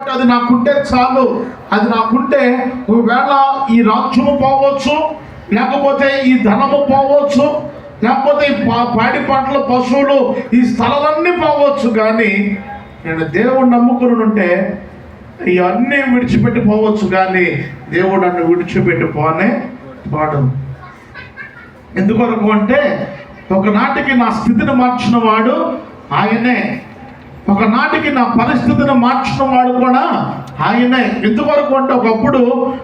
అది నాకుంటే చాలు. అది నాకుంటే ఒకవేళ ఈ రాజ్యము పోవచ్చు, లేకపోతే ఈ ధనము పోవచ్చు, లేకపోతే ఈ పాడి పంటలు, పశువులు, ఈ స్థలాలన్నీ పోవచ్చు, కానీ నేను దేవుడు నమ్ముకుని ఉంటే ఇవన్నీ విడిచిపెట్టి పోవచ్చు, కానీ దేవుడు నన్ను విడిచిపెట్టి పోడు. ఎందుకొరకు అంటే ఒకనాటికి నా స్థితిని మార్చిన వాడు ఆయనే, ఒకనాటికి నా పరిస్థితిని మార్చిన వాడు కూడా ఆయనే. ఎందువరకు అంటే ఒకప్పుడు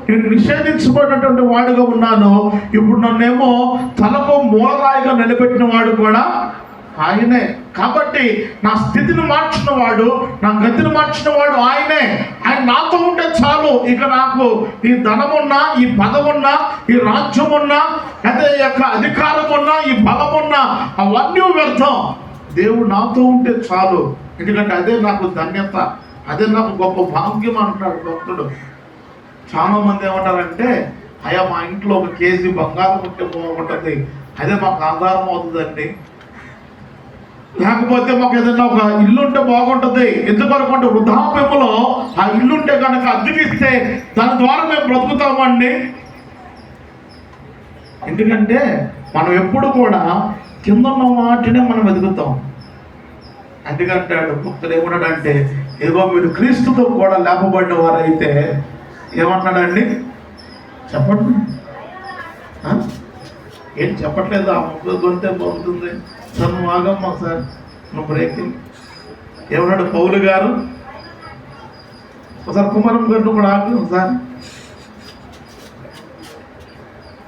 నేను నిషేధించబడినటువంటి వాడుగా ఉన్నాను, ఇప్పుడు నన్నేమో తలకు మూలరాయిగా నిలబెట్టిన వాడు కూడా ఆయనే. కాబట్టి నా స్థితిని మార్చిన వాడు, నా గతిని మార్చిన వాడు ఆయనే. ఆయన నాతో ఉంటే చాలు. ఇక నాకు ఈ ధనమున్నా, ఈ పదమున్నా, ఈ రాజ్యమున్నా, అదే యొక్క అధికారం ఉన్నా, ఈ బలమున్నా అవన్నీ వ్యర్థం. దేవుడు నాతో ఉంటే చాలు. ఎందుకంటే అదే నాకు ధన్యత, అదే నాకు గొప్ప భాగ్యం అంటున్నాడు భక్తుడు. చాలా మంది ఏమంటారంటే, అయ్యా మా ఇంట్లో 1 కేజీ బంగారం ఉంటే బాగుంటుంది, అదే మాకు ఆధారం అవుతుందండి. లేకపోతే మాకు ఏదైనా ఒక ఇల్లు ఉంటే బాగుంటుంది. ఎందుకొరకు అంటే వృద్ధాప్యములో ఆ ఇల్లు ఉంటే కనుక అద్దెకిస్తే దాని ద్వారా మేము బ్రతుకుతామండి. ఎందుకంటే మనం ఎప్పుడు కూడా కింద ఉన్న వాటినే మనం వెతుకుతాం. అందుకంటాడు భక్తుడు ఏమన్నాడంటే, ఏదో మీరు క్రీస్తుతో కూడా లేపబడిన వారైతే ఏమన్నాడండి చెప్పండి. ఏం చెప్పట్లేదు? ఆ ముగ్గురు కొంతే బాగుంటుంది. సార్ నువ్వు ఆగమ్మా, సార్ నువ్వు బ్రేకింగ్. ఏమన్నాడు పౌలు గారు? ఒకసారి కుమారం గారు నువ్వు కూడా ఆగు సార్.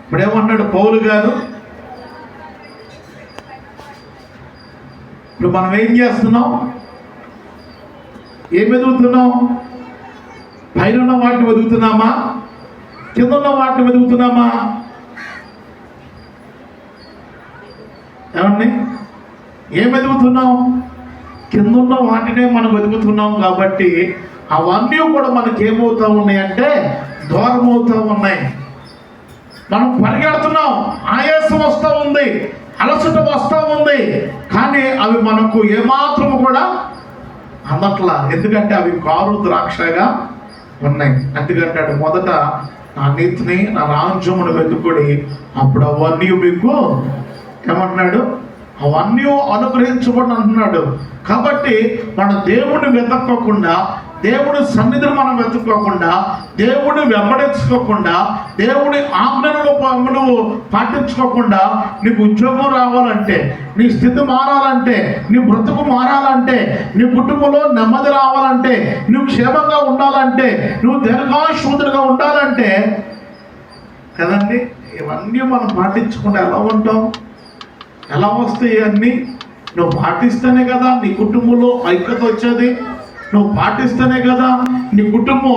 ఇప్పుడు ఏమన్నాడు పౌలు గారు? ఇప్పుడు మనం ఏం చేస్తున్నాం? ఏం వెతుకుతున్నాం? పైన ఉన్న వాటిని వెతుకుతున్నామా, కింద ఉన్న వాటిని వెతుకుతున్నామా? ఏమండి, ఏం వెతుకుతున్నాం? కింద ఉన్న వాటినే మనం వెతుకుతున్నాం. కాబట్టి అవన్నీ కూడా మనకి ఏమవుతా ఉన్నాయంటే దూరం అవుతూ ఉన్నాయి. మనం పరిగెడుతున్నాం, ఆయాసం వస్తూ ఉంది, అలసట వస్తూ ఉంది, కానీ అవి మనకు ఏమాత్రం కూడా అందట్లా. ఎందుకంటే అవి కారు ద్రాక్షగా ఉన్నాయి. అందుకంటే మొదట నా నీతిని, నా రాజ్యమును వెతుకుడి, అప్పుడు అవన్నీ మీకు ఏమంటున్నాడు? అవన్నీ అనుగ్రహించబడి అంటున్నాడు. కాబట్టి మన దేవుడిని వెతక్కోకుండా, దేవుడి సన్నిధిని మనం వెతుక్కోకుండా, దేవుడిని వెంబడించుకోకుండా, దేవుడి ఆజ్ఞలను నువ్వు పాటించుకోకుండా, నీకు ఉద్యోగం రావాలంటే, నీ స్థితి మారాలంటే, నీ బ్రతుకు మారాలంటే, నీ కుటుంబంలో నెమ్మది రావాలంటే, నువ్వు క్షేమంగా ఉండాలంటే, నువ్వు దీర్ఘాయుష్మంతుడిగా ఉండాలంటే కదండి, ఇవన్నీ మనం పాటించకుండా ఎలా ఉంటాం? ఎలా వస్తాయి అన్నీ? నువ్వు పాటిస్తేనే కదా నీ కుటుంబంలో ఐక్యత వచ్చేది. నువ్వు పాటిస్తేనే కదా నీ కుటుంబం,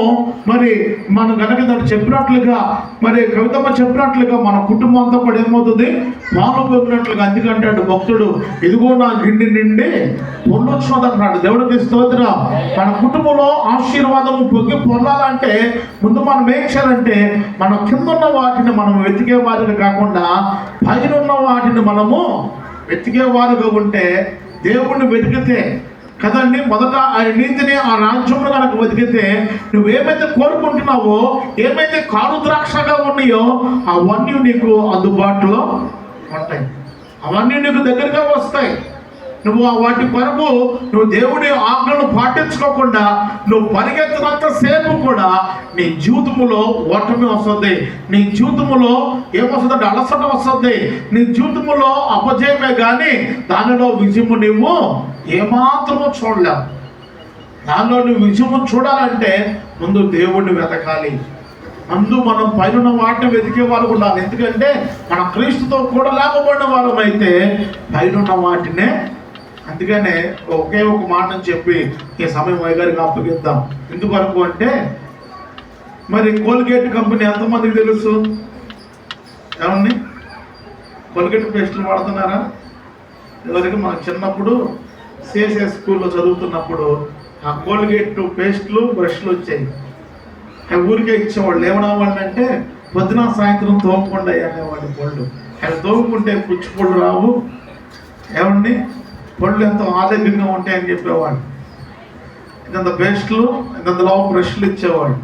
మరి మనం కనుక దాన్ని చెప్పినట్లుగా, మరి కవితమ్మ చెప్పినట్లుగా మన కుటుంబం అంతా కూడా ఏమవుతుంది? పాలు పొందినట్లుగా. అందుకంటాడు భక్తుడు, ఇదిగో నా గిండి నిండి పొందొచ్చినది అంటున్నాడు. దేవుడికి స్తోత్రం. మన కుటుంబంలో ఆశీర్వాదం పొందాలంటే ముందు మనం ఏం చేయాలంటే, మన కింద ఉన్న వాటిని మనం వెతికే వారిని కాకుండా పైన ఉన్న వాటిని మనము వెతికేవారుగా ఉంటే, దేవుణ్ణి వెతికితే కదండి, మొదట ఆయన నీతిని, ఆ రాజ్యంలో కనుక వెతికితే నువ్వేమైతే కోరుకుంటున్నావో, ఏమైతే కారు ద్రాక్షగా ఉన్నాయో అవన్నీ నీకు అందుబాటులో ఉంటాయి, అవన్నీ నీకు దగ్గరగా వస్తాయి. నువ్వు వాటి కొరకు నువ్వు దేవుడి ఆజ్ఞలను పాటించుకోకుండా నువ్వు పరిగెత్తినంత సేపు కూడా నీ జీవితంలో ఓటమి వస్తుంది, నీ జీవితంలో ఏమొస్తుంది? అలసట వస్తుంది, నీ జీవితంలో అపజయమే కానీ దానిలో విజయము నువ్వు ఏమాత్రము చూడలేవు. దానిలో నువ్వు విజయము చూడాలంటే ముందు దేవుడిని వెతకాలి. మనం పైన వాటిని వెతికే వాళ్ళు ఉండాలి. ఎందుకంటే మన క్రీస్తుతో కూడా లేపబడిన వారం అయితే పైన వాటినే. అందుకనే ఒకే ఒక మాటను చెప్పి ఈ సమయం వైగారికి అప్పగిద్దాం. ఎందువరకు అంటే, మరి కోల్గేట్ కంపెనీ ఎంతమందికి తెలుసు? ఏమండి, కోల్గేట్ పేస్టులు వాడుతున్నారా? ఎవరికి? మన చిన్నప్పుడు సిఎస్ఎస్ స్కూల్లో చదువుతున్నప్పుడు ఆ కోల్గేట్ పేస్టులు, బ్రష్లు వచ్చాయి. అవి ఊరికే ఇచ్చేవాళ్ళు. ఏమనేవాళ్ళు అంటే, పొద్దున సాయంత్రం తోముకుండా అనేవాళ్ళు పళ్ళు. అవి తోముకుంటే పుచ్చిపళ్ళు రావు, ఏమండి పళ్ళు ఎంతో ఆరోగ్యంగా ఉంటాయని చెప్పేవాళ్ళు. ఇంత పేస్టులు ఇంతలో బ్రష్లు ఇచ్చేవాడు.